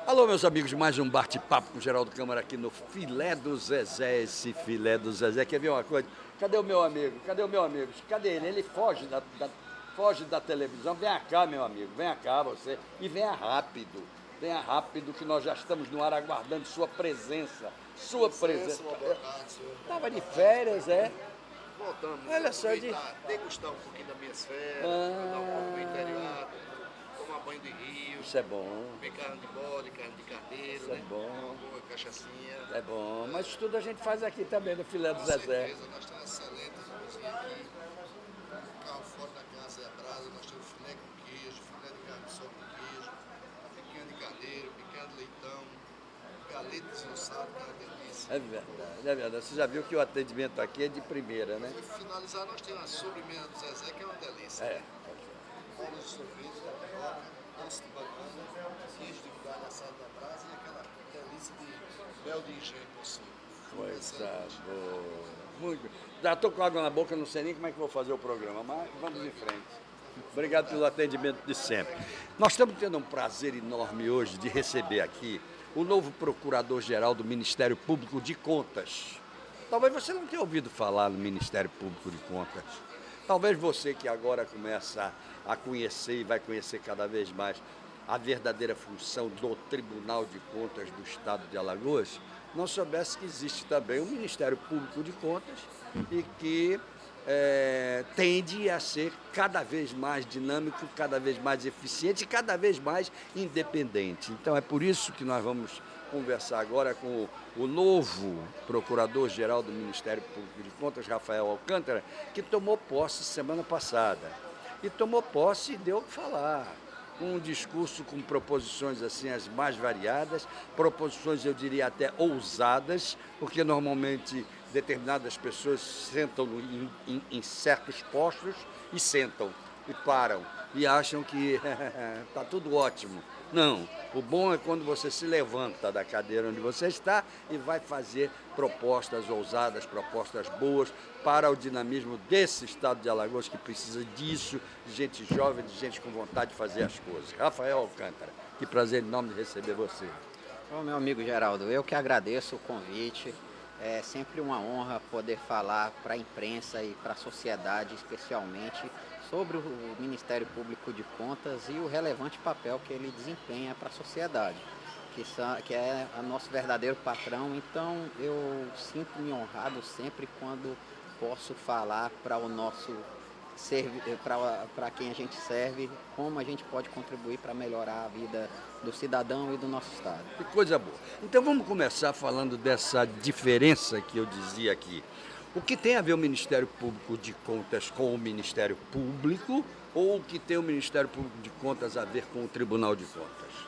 Alô, meus amigos, mais um bate-papo com o Geraldo Câmara aqui no Filé do Zezé, esse Filé do Zezé. Quer ver uma coisa? Cadê o meu amigo? Cadê o meu amigo? Cadê ele? Ele foge da televisão. Venha cá, meu amigo, venha cá você. E venha rápido. Venha rápido que nós já estamos no ar aguardando sua presença. Sua presença. Estava de férias, é? Voltamos. Olha só, degustar um pouquinho das minhas férias, dar um pouco no interior, tomar banho de rio. Isso é bom. Ver carne de bode, carne de carneiro, Isso é né? bom. Uma boa cachaçinha. É bom, mas isso tudo a gente faz aqui também no Filé do Com Zezé. certeza, nós temos excelentes cozinha aqui. O carro fora da casa é a brasa, nós temos filé com queijo, filé de carne só com queijo, picanha de carneiro, picanha de leitão, galeta desossada, que é uma delícia. É verdade, é verdade. Você já viu que o atendimento aqui é de primeira, né? E finalizar, nós temos a sobremesa do Zezé, que é uma delícia. É. Bola de sorvete, tapioca, doce de bacana, queijo de galho assado na brasa e aquela delícia de mel de engenho por cima. Coisa boa. Muito. Já estou com água na boca, não sei nem como é que vou fazer o programa, mas vamos em frente. Obrigado pelo atendimento de sempre. Nós estamos tendo um prazer enorme hoje de receber aqui o novo Procurador-Geral do Ministério Público de Contas. Talvez você não tenha ouvido falar no Ministério Público de Contas. Talvez você que agora começa a conhecer e vai conhecer cada vez mais a verdadeira função do Tribunal de Contas do Estado de Alagoas, não soubesse que existe também o Ministério Público de Contas e que tende a ser cada vez mais dinâmico, cada vez mais eficiente e cada vez mais independente. Então é por isso que nós vamos conversar agora com o novo Procurador-Geral do Ministério Público de Contas, Rafael Alcântara, que tomou posse semana passada. E tomou posse e deu o que falar. Um discurso com proposições assim as mais variadas, proposições eu diria até ousadas, porque normalmente determinadas pessoas sentam em certos postos e sentam e param e acham que está tudo ótimo. Não, o bom é quando você se levanta da cadeira onde você está e vai fazer propostas ousadas, propostas boas para o dinamismo desse estado de Alagoas que precisa disso, de gente jovem, de gente com vontade de fazer as coisas. Rafael Alcântara, que prazer enorme de receber você. Bom, meu amigo Geraldo, eu que agradeço o convite. É sempre uma honra poder falar para a imprensa e para a sociedade, especialmente, sobre o Ministério Público de Contas e o relevante papel que ele desempenha para a sociedade, que é o nosso verdadeiro patrão. Então, eu sinto-me honrado sempre quando posso falar para o nosso para quem a gente serve, como a gente pode contribuir para melhorar a vida do cidadão e do nosso Estado. Que coisa boa. Então vamos começar falando dessa diferença que eu dizia aqui. O que tem a ver o Ministério Público de Contas com o Ministério Público ou o que tem o Ministério Público de Contas a ver com o Tribunal de Contas?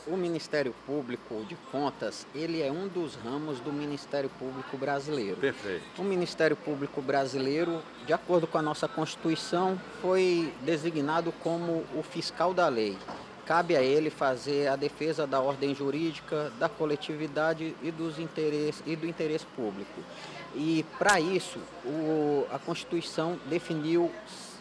O Ministério Público de Contas, ele é um dos ramos do Ministério Público brasileiro. Perfeito. O Ministério Público brasileiro, de acordo com a nossa Constituição, foi designado como o fiscal da lei. Cabe a ele fazer a defesa da ordem jurídica, da coletividade e do interesse público. E, para isso, a Constituição definiu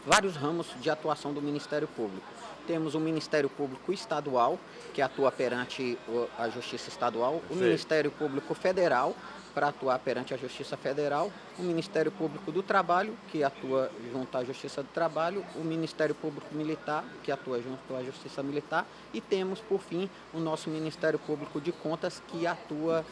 vários ramos de atuação do Ministério Público. Temos o Ministério Público Estadual, que atua perante a Justiça Estadual, o Ministério Público Federal, para atuar perante a Justiça Federal, o Ministério Público do Trabalho, que atua junto à Justiça do Trabalho, o Ministério Público Militar, que atua junto à Justiça Militar, e temos, por fim, o nosso Ministério Público de Contas, que atua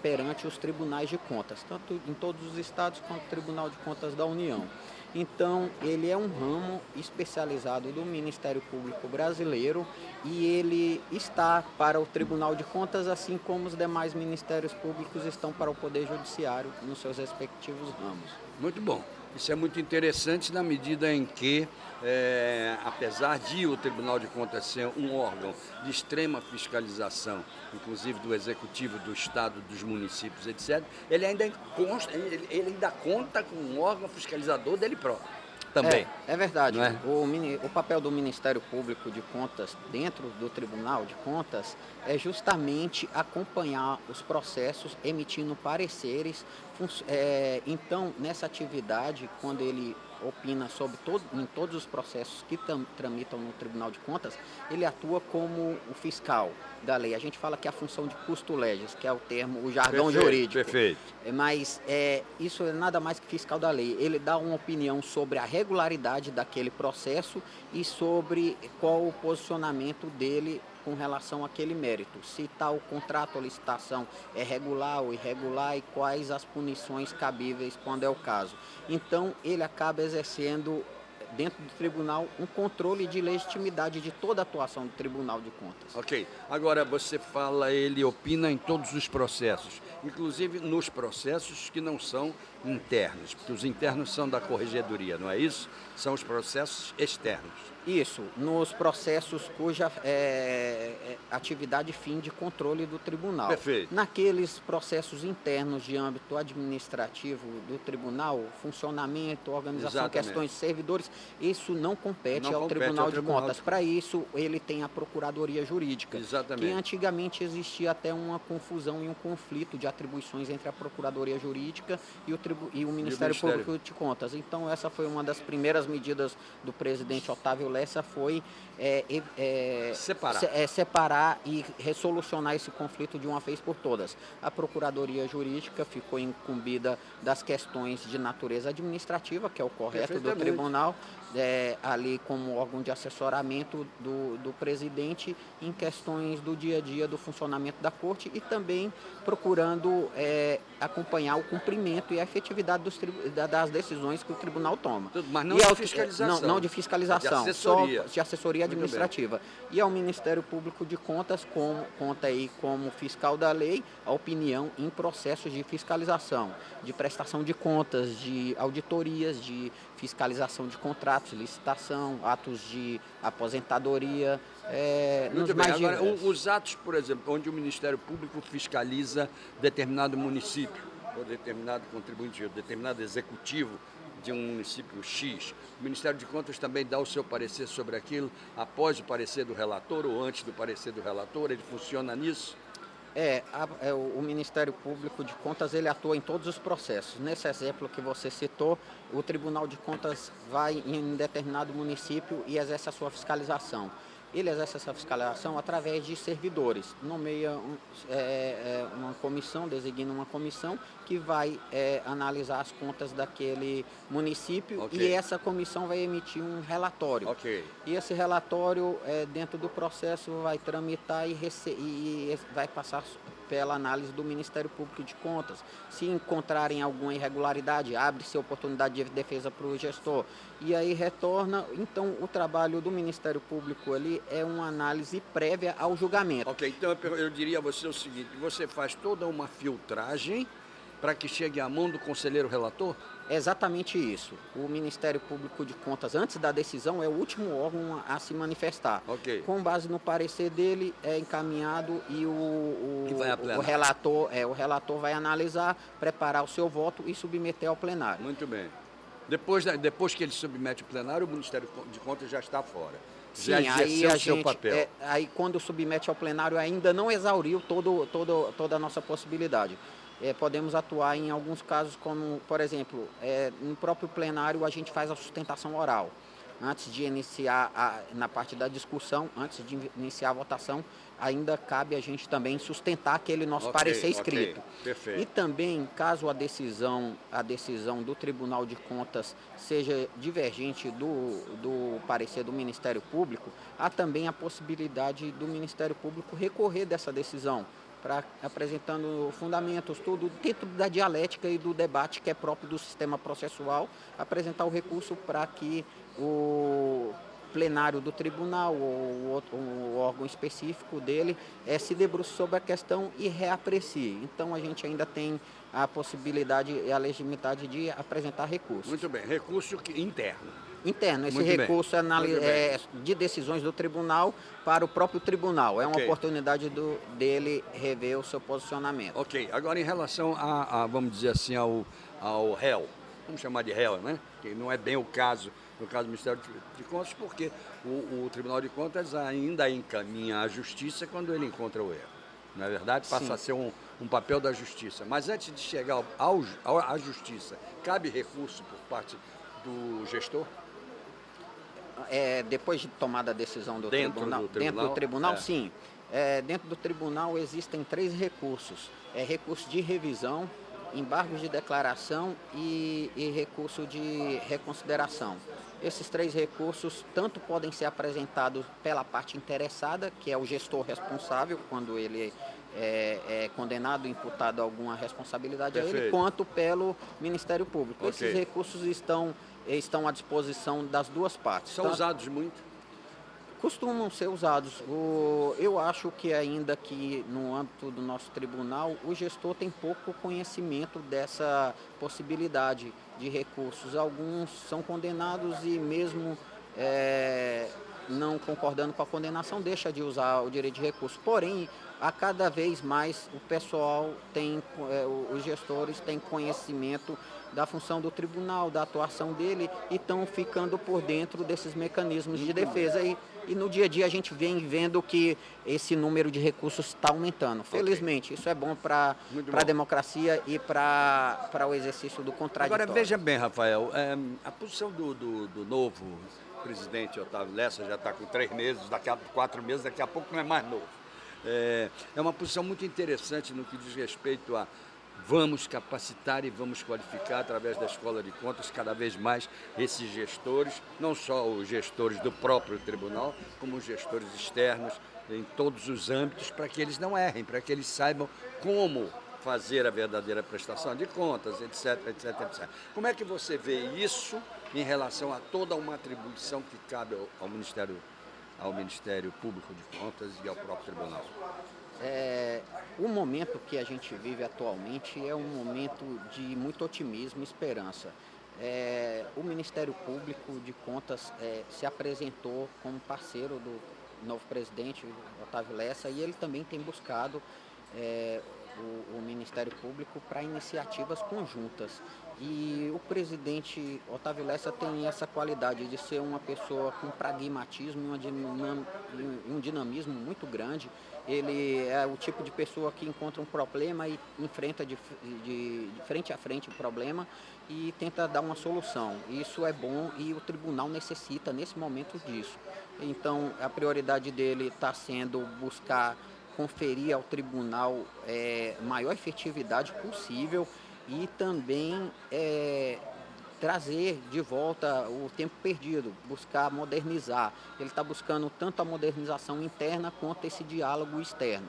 perante os tribunais de contas, tanto em todos os estados quanto o Tribunal de Contas da União. Então, ele é um ramo especializado do Ministério Público brasileiro e ele está para o Tribunal de Contas, assim como os demais ministérios públicos estão para o Poder Judiciário nos seus respectivos ramos. Muito bom. Isso é muito interessante na medida em que, apesar de o Tribunal de Contas ser um órgão de extrema fiscalização, inclusive do Executivo, do Estado, dos municípios, etc., ele ainda conta com um órgão fiscalizador dele próprio. Também. É verdade. Não é? O papel do Ministério Público de Contas dentro do Tribunal de Contas é justamente acompanhar os processos, emitindo pareceres. Então, nessa atividade, quando ele opina sobre em todos os processos que tramitam no Tribunal de Contas, ele atua como o fiscal da lei. A gente fala que é a função de custo legis, que é o termo, o jargão jurídico. Perfeito. Mas isso é nada mais que fiscal da lei. Ele dá uma opinião sobre a regularidade daquele processo e sobre qual o posicionamento dele com relação àquele mérito. Se tal contrato ou licitação é regular ou irregular e quais as punições cabíveis quando é o caso. Então, ele acaba exercendo, dentro do tribunal, um controle de legitimidade de toda a atuação do Tribunal de Contas. Ok. Agora, você fala, ele opina em todos os processos, inclusive nos processos que não são internos, porque os internos são da Corregedoria, não é isso? São os processos externos. Isso, nos processos cuja atividade fim de controle do tribunal. Perfeito. Naqueles processos internos de âmbito administrativo do tribunal, funcionamento, organização, Exatamente. questões de servidores, isso não compete ao compete Tribunal ao de Tribunal Contas. de- Para isso, ele tem a Procuradoria Jurídica, Exatamente. que antigamente existia até uma confusão e um conflito de atribuições entre a Procuradoria Jurídica e o Ministério Público de Contas. Então, essa foi uma das primeiras medidas do presidente Otávio Lessa, foi separar e resolucionar esse conflito de uma vez por todas. A Procuradoria Jurídica ficou incumbida das questões de natureza administrativa, que é o correto do tribunal, ali como órgão de assessoramento do presidente em questões do dia a dia do funcionamento da corte e também procurando acompanhar o cumprimento e a efetividade das decisões que o tribunal toma. Mas não de fiscalização. Não de fiscalização, De assessoria. só de assessoria administrativa. E ao Ministério Público de Contas conta aí como fiscal da lei a opinião em processos de fiscalização, de prestação de contas, de auditorias, de fiscalização de contratos, licitação, atos de aposentadoria. Muito bem. Agora, os atos, por exemplo, onde o Ministério Público fiscaliza determinado município, ou determinado contribuinte, ou determinado executivo de um município X, o Ministério de Contas também dá o seu parecer sobre aquilo após o parecer do relator ou antes do parecer do relator? Ele funciona nisso? O Ministério Público de Contas, ele atua em todos os processos. Nesse exemplo que você citou, o Tribunal de Contas vai em determinado município e exerce a sua fiscalização. Ele exerce essa fiscalização através de servidores, nomeia uma comissão, designa uma comissão que vai analisar as contas daquele município. Okay. E essa comissão vai emitir um relatório. Okay. E esse relatório, dentro do processo, vai tramitar e vai passar pela análise do Ministério Público de Contas. Se encontrarem alguma irregularidade, abre-se oportunidade de defesa para o gestor. E aí retorna. Então, o trabalho do Ministério Público ali é uma análise prévia ao julgamento. Ok, então eu diria a você o seguinte: você faz toda uma filtragem para que chegue à mão do conselheiro relator? É exatamente isso. O Ministério Público de Contas, antes da decisão, é o último órgão a se manifestar. Okay. Com base no parecer dele, é encaminhado e o relator vai analisar, preparar o seu voto e submeter ao plenário. Muito bem. Depois que ele submete o plenário, o Ministério de Contas já está fora. Sim, já exerceu o seu papel. Aí quando submete ao plenário ainda não exauriu toda a nossa possibilidade. Podemos atuar em alguns casos como, por exemplo, no próprio plenário a gente faz a sustentação oral. Antes de iniciar, na parte da discussão, antes de iniciar a votação, ainda cabe a gente também sustentar aquele nosso parecer escrito. Perfeito. E também, caso a decisão do Tribunal de Contas seja divergente do parecer do Ministério Público, há também a possibilidade do Ministério Público recorrer dessa decisão, apresentando fundamentos, tudo dentro da dialética e do debate que é próprio do sistema processual, apresentar o recurso para que o plenário do tribunal ou o órgão específico dele se debruce sobre a questão e reaprecie. Então, a gente ainda tem a possibilidade e a legitimidade de apresentar recurso. Muito bem, recurso interno. Interno, esse recurso de decisões do tribunal para o próprio tribunal. É uma oportunidade dele rever o seu posicionamento. Ok, agora em relação vamos dizer assim, ao réu, vamos chamar de réu, né? Que não é bem o caso, no caso do Ministério de Contas, porque o Tribunal de Contas ainda encaminha a justiça quando ele encontra o erro. Não é verdade? Passa a ser um papel da justiça. Mas antes de chegar à justiça, cabe recurso por parte do gestor? Depois de tomada a decisão do Dentro tribunal, do tribunal? dentro do tribunal, É. sim. Dentro do tribunal existem 3 recursos. Recurso de revisão, embargos de declaração e recurso de reconsideração. Esses 3 recursos tanto podem ser apresentados pela parte interessada, que é o gestor responsável, quando ele é condenado, imputado a alguma responsabilidade a ele, Perfeito. quanto pelo Ministério Público. Ok. Esses recursos estão à disposição das 2 partes. São usados muito? Costumam ser usados. Eu acho que ainda que no âmbito do nosso tribunal, o gestor tem pouco conhecimento dessa possibilidade de recursos. Alguns são condenados e mesmo não concordando com a condenação, deixa de usar o direito de recurso. Porém, a cada vez mais o pessoal os gestores têm conhecimento da função do tribunal, da atuação dele e estão ficando por dentro desses mecanismos de defesa. E no dia a dia a gente vem vendo que esse número de recursos está aumentando. Felizmente, isso é bom para a democracia e para o exercício do contraditório. Agora, veja bem, Rafael, a posição do novo presidente Otávio Lessa já está com 3 meses, daqui a 4 meses, daqui a pouco não é mais novo. É uma posição muito interessante no que diz respeito a vamos capacitar e vamos qualificar através da Escola de Contas cada vez mais esses gestores, não só os gestores do próprio tribunal, como os gestores externos em todos os âmbitos, para que eles não errem, para que eles saibam como fazer a verdadeira prestação de contas, etc, etc, etc. Como é que você vê isso em relação a toda uma atribuição que cabe ao Ministério Público de Contas e ao próprio tribunal? O momento que a gente vive atualmente é um momento de muito otimismo e esperança. O Ministério Público de Contas se apresentou como parceiro do novo presidente, Otávio Lessa, e ele também tem buscado o Ministério Público para iniciativas conjuntas. E o presidente Otávio Lessa tem essa qualidade de ser uma pessoa com pragmatismo e um dinamismo muito grande. Ele é o tipo de pessoa que encontra um problema e enfrenta de frente a frente o problema e tenta dar uma solução. Isso é bom e o tribunal necessita nesse momento disso. Então a prioridade dele está sendo buscar conferir ao tribunal maior efetividade possível e também trazer de volta o tempo perdido, buscar modernizar. Ele está buscando tanto a modernização interna quanto esse diálogo externo.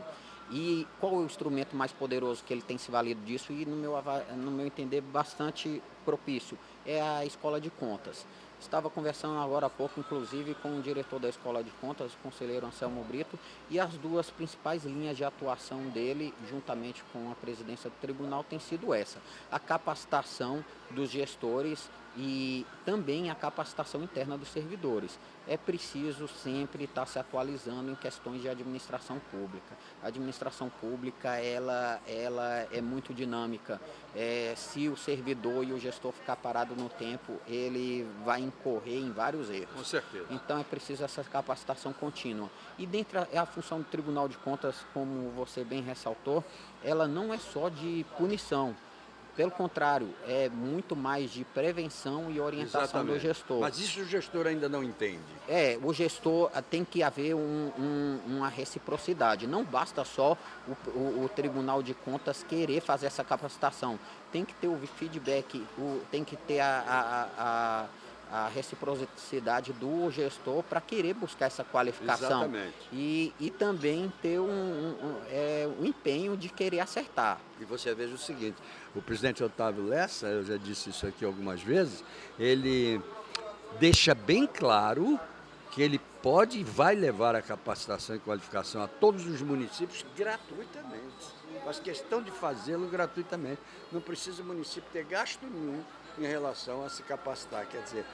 E qual é o instrumento mais poderoso que ele tem se valido disso e, no meu entender, bastante propício? É a Escola de Contas. Estava conversando agora há pouco, inclusive, com o diretor da Escola de Contas, o conselheiro Anselmo Brito, e as 2 principais linhas de atuação dele, juntamente com a presidência do tribunal, tem sido essa: a capacitação dos gestores e também a capacitação interna dos servidores. É preciso sempre estar se atualizando em questões de administração pública. A administração pública ela é muito dinâmica. Se o servidor e o gestor ficar parado no tempo, ele vai incorrer em vários erros. Com certeza. Então é preciso essa capacitação contínua. E dentro a função do Tribunal de Contas, como você bem ressaltou, ela não é só de punição. Pelo contrário, é muito mais de prevenção e orientação. Exatamente. Do gestor. Mas isso o gestor ainda não entende. O gestor tem que haver uma reciprocidade. Não basta só o Tribunal de Contas querer fazer essa capacitação. Tem que ter o feedback, tem que ter a reciprocidade do gestor para querer buscar essa qualificação. Exatamente. E também ter um empenho de querer acertar. E você veja o seguinte, o presidente Otávio Lessa, eu já disse isso aqui algumas vezes, ele deixa bem claro que ele pode e vai levar a capacitação e qualificação a todos os municípios gratuitamente. Faz questão de fazê-lo gratuitamente. Não precisa o município ter gasto nenhum em relação a se capacitar. Quer dizer,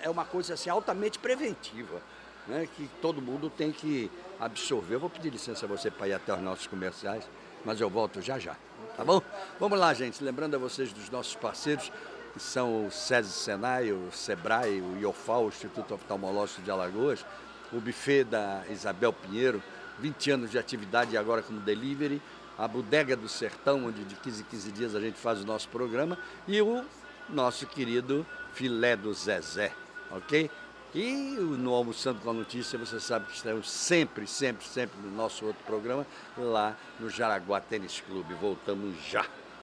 é uma coisa assim, altamente preventiva, né, que todo mundo tem que absorver. Eu vou pedir licença a você para ir até os nossos comerciais, mas eu volto já já, tá bom? Vamos lá, gente. Lembrando a vocês dos nossos parceiros, que são o SESI Senai, o SEBRAE, o IOFAL, o Instituto Oftalmológico de Alagoas, o buffet da Isabel Pinheiro, 20 anos de atividade e agora como delivery, a Bodega do Sertão, onde de 15 em 15 dias a gente faz o nosso programa, e o nosso querido filé do Zezé, ok? E no Almoçando com a Notícia, você sabe que estamos sempre no nosso outro programa, lá no Jaraguá Tênis Clube. Voltamos já.